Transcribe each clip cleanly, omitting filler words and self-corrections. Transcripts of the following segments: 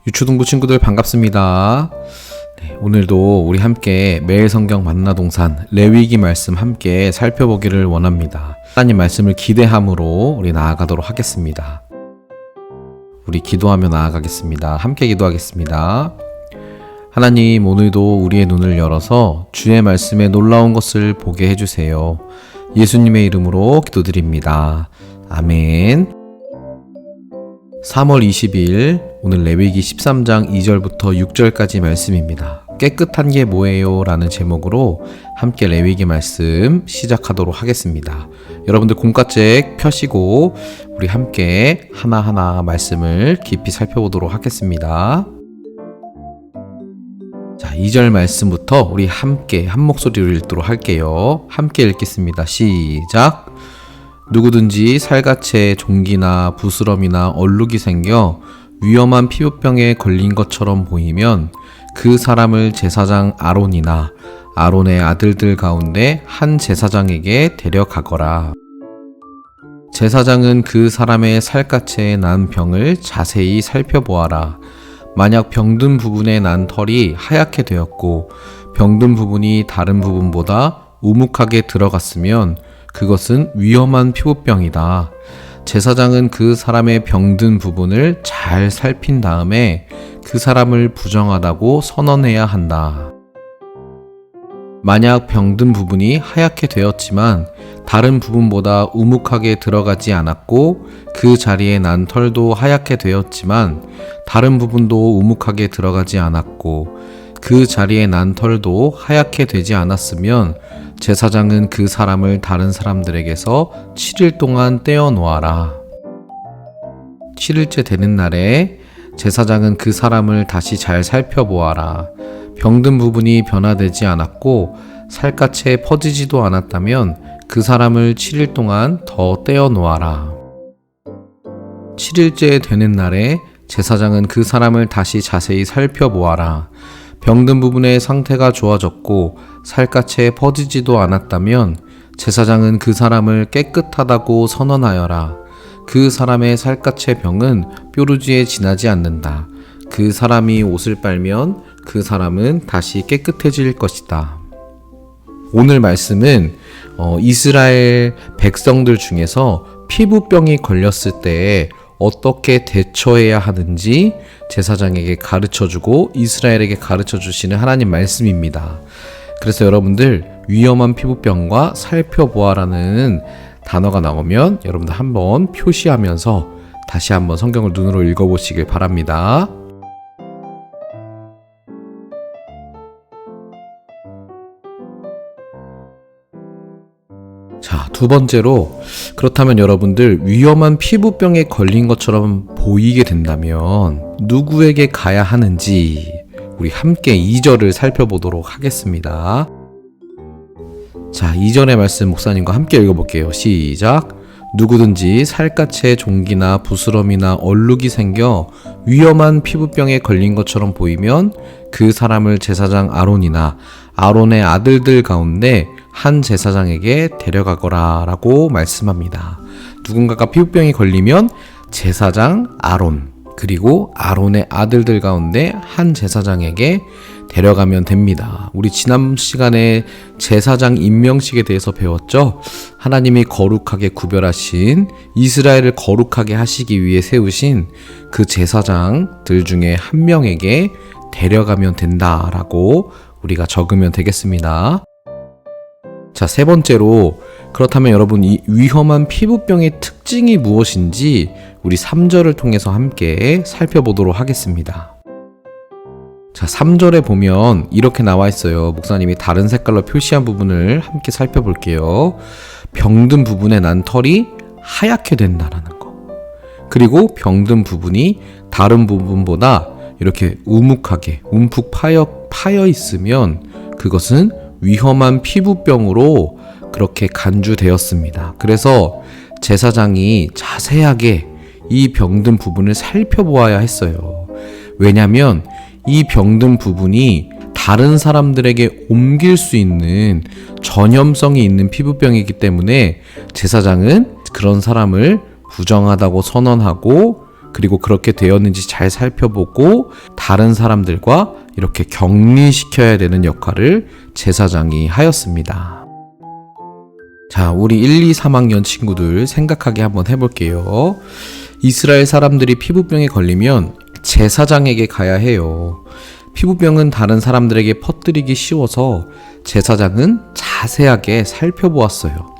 유초등부 친구들 반갑습니다. 오늘도 우리 함께 매일 성경 만나동산 레위기 말씀 함께 살펴보기를 원합니다. 하나님 말씀을 기대함으로 우리 나아가도록 하겠습니다. 우리 기도하며 나아가겠습니다. 함께 기도하겠습니다. 하나님, 오늘도 우리의 눈을 열어서 주의 말씀에 놀라운 것을 보게 해주세요. 예수님의 이름으로 기도드립니다. 아멘. 3월 20일 오늘 레위기 13장 2절부터 6절까지 말씀입니다. 깨끗한 게 뭐예요? 라는 제목으로 함께 레위기 말씀 시작하도록 하겠습니다. 여러분들 공과책 펴시고 우리 함께 하나하나 말씀을 깊이 살펴보도록 하겠습니다. 자, 2절 말씀부터 우리 함께 한 목소리로 읽도록 할게요. 함께 읽겠습니다. 시작! 누구든지 살갗에 종기나 부스럼이나 얼룩이 생겨 위험한 피부병에 걸린 것처럼 보이면 그 사람을 제사장 아론이나 아론의 아들들 가운데 한 제사장에게 데려가거라. 제사장은 그 사람의 살갗에 난 병을 자세히 살펴보아라. 만약 병든 부분에 난 털이 하얗게 되었고 병든 부분이 다른 부분보다 우묵하게 들어갔으면 그것은 위험한 피부병이다. 제사장은 그 사람의 병든 부분을 잘 살핀 다음에 그 사람을 부정하다고 선언해야 한다. 만약 병든 부분이 하얗게 되었지만 다른 부분보다 우묵하게 들어가지 않았고 그 자리에 난 털도 하얗게 되었지만 다른 부분도 우묵하게 들어가지 않았고 그 자리에 난 털도 하얗게 되지 않았으면 제사장은 그 사람을 다른 사람들에게서 7일 동안 떼어 놓아라. 7일째 되는 날에 제사장은 그 사람을 다시 잘 살펴보아라. 병든 부분이 변화되지 않았고 살갗에 퍼지지도 않았다면 그 사람을 7일 동안 더 떼어 놓아라. 7일째 되는 날에 제사장은 그 사람을 다시 자세히 살펴보아라. 병든 부분의 상태가 좋아졌고 살갗에 퍼지지도 않았다면 제사장은 그 사람을 깨끗하다고 선언하여라. 그 사람의 살갗의 병은 뾰루지에 지나지 않는다. 그 사람이 옷을 빨면 그 사람은 다시 깨끗해질 것이다. 오늘 말씀은 이스라엘 백성들 중에서 피부병이 걸렸을 때 어떻게 대처해야 하는지 제사장에게 가르쳐주고 이스라엘에게 가르쳐주시는 하나님 말씀입니다. 그래서 여러분들 위험한 피부병과 살펴보아라는 단어가 나오면 여러분들 한번 표시하면서 다시 한번 성경을 눈으로 읽어보시길 바랍니다. 자, 두 번째로 그렇다면 여러분들 위험한 피부병에 걸린 것처럼 보이게 된다면 누구에게 가야 하는지 우리 함께 2절을 살펴보도록 하겠습니다. 자, 2절의 말씀 목사님과 함께 읽어볼게요. 시작! 누구든지 살갗에 종기나 부스럼이나 얼룩이 생겨 위험한 피부병에 걸린 것처럼 보이면 그 사람을 제사장 아론이나 아론의 아들들 가운데 한 제사장에게 데려가거라 라고 말씀합니다. 누군가가 피부병이 걸리면 제사장 아론 그리고 아론의 아들들 가운데 한 제사장에게 데려가면 됩니다. 우리 지난 시간에 제사장 임명식에 대해서 배웠죠? 하나님이 거룩하게 구별하신 이스라엘을 거룩하게 하시기 위해 세우신 그 제사장들 중에 한 명에게 데려가면 된다라고 우리가 적으면 되겠습니다. 자, 세 번째로 그렇다면 여러분 이 위험한 피부병의 특징이 무엇인지 우리 3절을 통해서 함께 살펴보도록 하겠습니다. 자, 3절에 보면 이렇게 나와 있어요. 목사님이 다른 색깔로 표시한 부분을 함께 살펴볼게요. 병든 부분에 난 털이 하얗게 된다라는 거. 그리고 병든 부분이 다른 부분보다 이렇게 우묵하게 움푹 파여 있으면 그것은 위험한 피부병으로 그렇게 간주되었습니다. 그래서 제사장이 자세하게 이 병든 부분을 살펴보아야 했어요. 왜냐하면 이 병든 부분이 다른 사람들에게 옮길 수 있는 전염성이 있는 피부병이기 때문에 제사장은 그런 사람을 부정하다고 선언하고 그리고 그렇게 되었는지 잘 살펴보고 다른 사람들과 이렇게 격리시켜야 되는 역할을 제사장이 하였습니다. 자, 우리 1, 2, 3학년 친구들 생각하게 한번 해볼게요. 이스라엘 사람들이 피부병에 걸리면 제사장에게 가야 해요. 피부병은 다른 사람들에게 퍼뜨리기 쉬워서 제사장은 자세하게 살펴보았어요.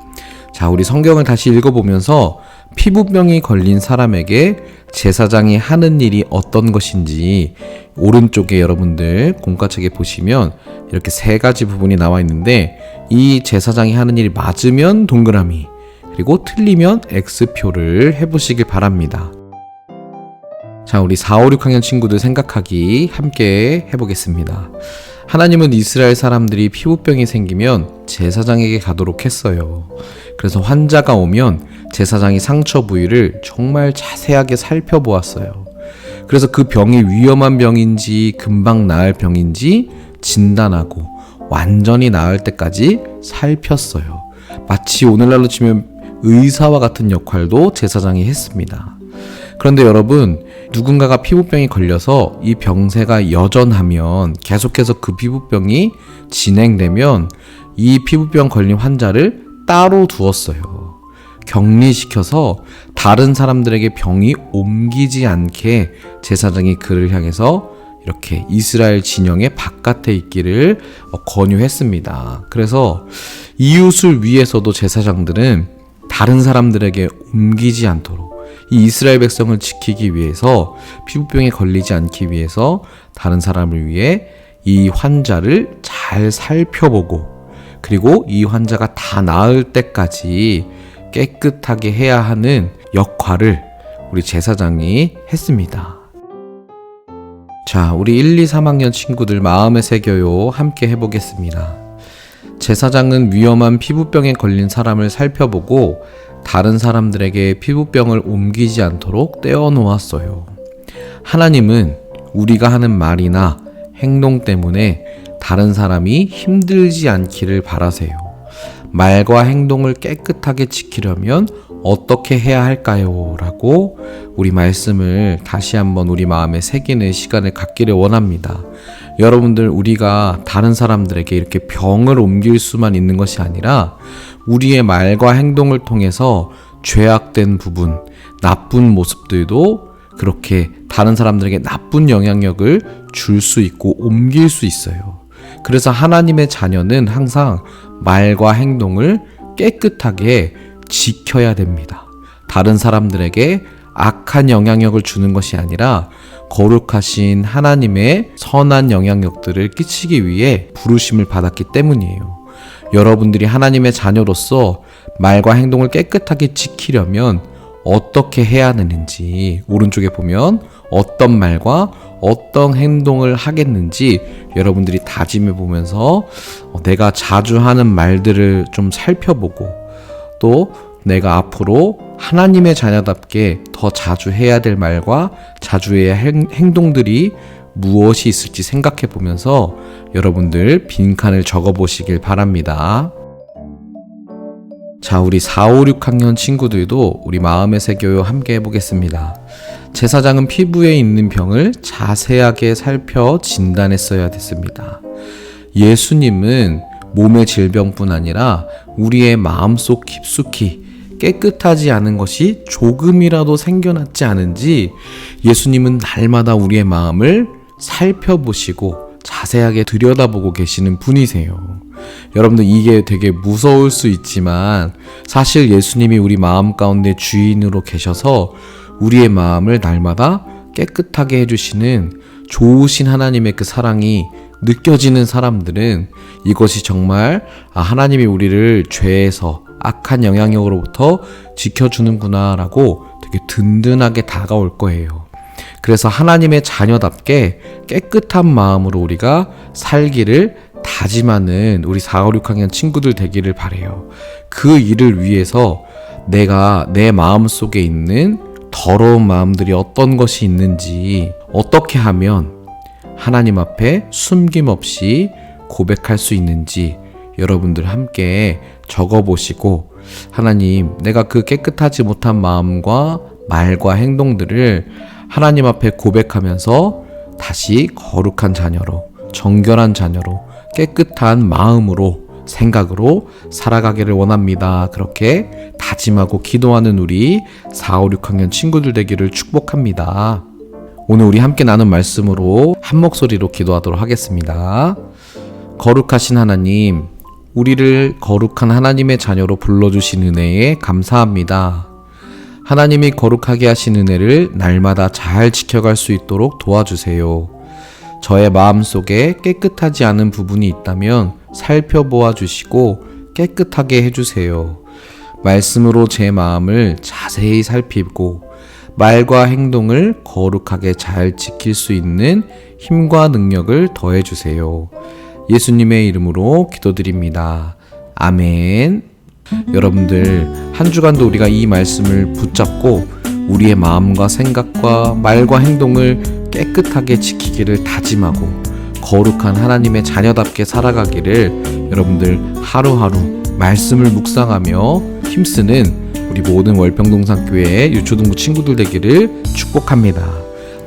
자, 우리 성경을 다시 읽어보면서 피부병이 걸린 사람에게 제사장이 하는 일이 어떤 것인지 오른쪽에 여러분들 공과책에 보시면 이렇게 세 가지 부분이 나와 있는데 이 제사장이 하는 일이 맞으면 동그라미 그리고 틀리면 X표를 해보시길 바랍니다. 자, 우리 4, 5, 6학년 친구들 생각하기 함께 해보겠습니다. 하나님은 이스라엘 사람들이 피부병이 생기면 제사장에게 가도록 했어요. 그래서 환자가 오면 제사장이 상처 부위를 정말 자세하게 살펴보았어요. 그래서 그 병이 위험한 병인지 금방 나을 병인지 진단하고 완전히 나을 때까지 살폈어요. 마치 오늘날로 치면 의사와 같은 역할도 제사장이 했습니다. 그런데 여러분, 누군가가 피부병이 걸려서 이 병세가 여전하면 계속해서 그 피부병이 진행되면 이 피부병 걸린 환자를 따로 두었어요. 격리시켜서 다른 사람들에게 병이 옮기지 않게 제사장이 그를 향해서 이렇게 이스라엘 진영의 바깥에 있기를 권유했습니다. 그래서 이웃을 위해서도 제사장들은 다른 사람들에게 옮기지 않도록 이 이스라엘 백성을 지키기 위해서 피부병에 걸리지 않기 위해서 다른 사람을 위해 이 환자를 잘 살펴보고 그리고 이 환자가 다 나을 때까지 깨끗하게 해야 하는 역할을 우리 제사장이 했습니다. 자, 우리 1, 2, 3학년 친구들 마음에 새겨요. 함께 해보겠습니다. 제사장은 위험한 피부병에 걸린 사람을 살펴보고 다른 사람들에게 피부병을 옮기지 않도록 떼어놓았어요. 하나님은 우리가 하는 말이나 행동 때문에 다른 사람이 힘들지 않기를 바라세요. 말과 행동을 깨끗하게 지키려면 어떻게 해야 할까요? 라고 우리 말씀을 다시 한번 우리 마음에 새기는 시간을 갖기를 원합니다. 여러분들, 우리가 다른 사람들에게 이렇게 병을 옮길 수만 있는 것이 아니라 우리의 말과 행동을 통해서 죄악된 부분, 나쁜 모습들도 그렇게 다른 사람들에게 나쁜 영향력을 줄 수 있고 옮길 수 있어요. 그래서 하나님의 자녀는 항상 말과 행동을 깨끗하게 지켜야 됩니다. 다른 사람들에게 악한 영향력을 주는 것이 아니라 거룩하신 하나님의 선한 영향력들을 끼치기 위해 부르심을 받았기 때문이에요. 여러분들이 하나님의 자녀로서 말과 행동을 깨끗하게 지키려면 어떻게 해야 되는지 오른쪽에 보면 어떤 말과 어떤 행동을 하겠는지 여러분들이 다짐해 보면서 내가 자주 하는 말들을 좀 살펴보고 또 내가 앞으로 하나님의 자녀답게 더 자주 해야 될 말과 자주 해야 할 행동들이 무엇이 있을지 생각해 보면서 여러분들 빈칸을 적어 보시길 바랍니다. 자, 우리 4, 5, 6학년 친구들도 우리 마음에 새겨요 함께 해보겠습니다. 제사장은 피부에 있는 병을 자세하게 살펴 진단했어야 됐습니다. 예수님은 몸의 질병뿐 아니라 우리의 마음속 깊숙이 깨끗하지 않은 것이 조금이라도 생겨났지 않은지 예수님은 날마다 우리의 마음을 살펴보시고 자세하게 들여다보고 계시는 분이세요. 여러분들, 이게 되게 무서울 수 있지만 사실 예수님이 우리 마음 가운데 주인으로 계셔서 우리의 마음을 날마다 깨끗하게 해주시는 좋으신 하나님의 그 사랑이 느껴지는 사람들은 이것이 정말 하나님이 우리를 죄에서 악한 영향력으로부터 지켜주는구나 라고 되게 든든하게 다가올 거예요. 그래서 하나님의 자녀답게 깨끗한 마음으로 우리가 살기를 다짐하는 우리 4, 5, 6학년 친구들 되기를 바라요. 그 일을 위해서 내가 내 마음속에 있는 더러운 마음들이 어떤 것이 있는지 어떻게 하면 하나님 앞에 숨김없이 고백할 수 있는지 여러분들 함께 적어보시고 하나님, 내가 그 깨끗하지 못한 마음과 말과 행동들을 하나님 앞에 고백하면서 다시 거룩한 자녀로, 정결한 자녀로, 깨끗한 마음으로, 생각으로 살아가기를 원합니다. 그렇게 다짐하고 기도하는 우리 4, 5, 6학년 친구들 되기를 축복합니다. 오늘 우리 함께 나눈 말씀으로 한 목소리로 기도하도록 하겠습니다. 거룩하신 하나님, 우리를 거룩한 하나님의 자녀로 불러주신 은혜에 감사합니다. 하나님이 거룩하게 하신 은혜를 날마다 잘 지켜갈 수 있도록 도와주세요. 저의 마음속에 깨끗하지 않은 부분이 있다면 살펴보아 주시고 깨끗하게 해주세요. 말씀으로 제 마음을 자세히 살피고 말과 행동을 거룩하게 잘 지킬 수 있는 힘과 능력을 더해주세요. 예수님의 이름으로 기도드립니다. 아멘. 여러분들, 한 주간도 우리가 이 말씀을 붙잡고 우리의 마음과 생각과 말과 행동을 깨끗하게 지키기를 다짐하고 거룩한 하나님의 자녀답게 살아가기를 여러분들 하루하루 말씀을 묵상하며 힘쓰는 우리 모든 월평동산교회의 유초등부 친구들 되기를 축복합니다.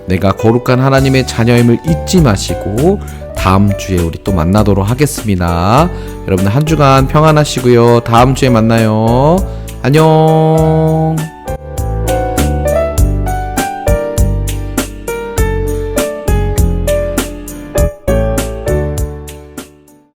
내가 거룩한 하나님의 자녀임을 잊지 마시고 다음 주에 우리 또 만나도록 하겠습니다. 여러분들 한 주간 평안하시고요. 다음 주에 만나요. 안녕.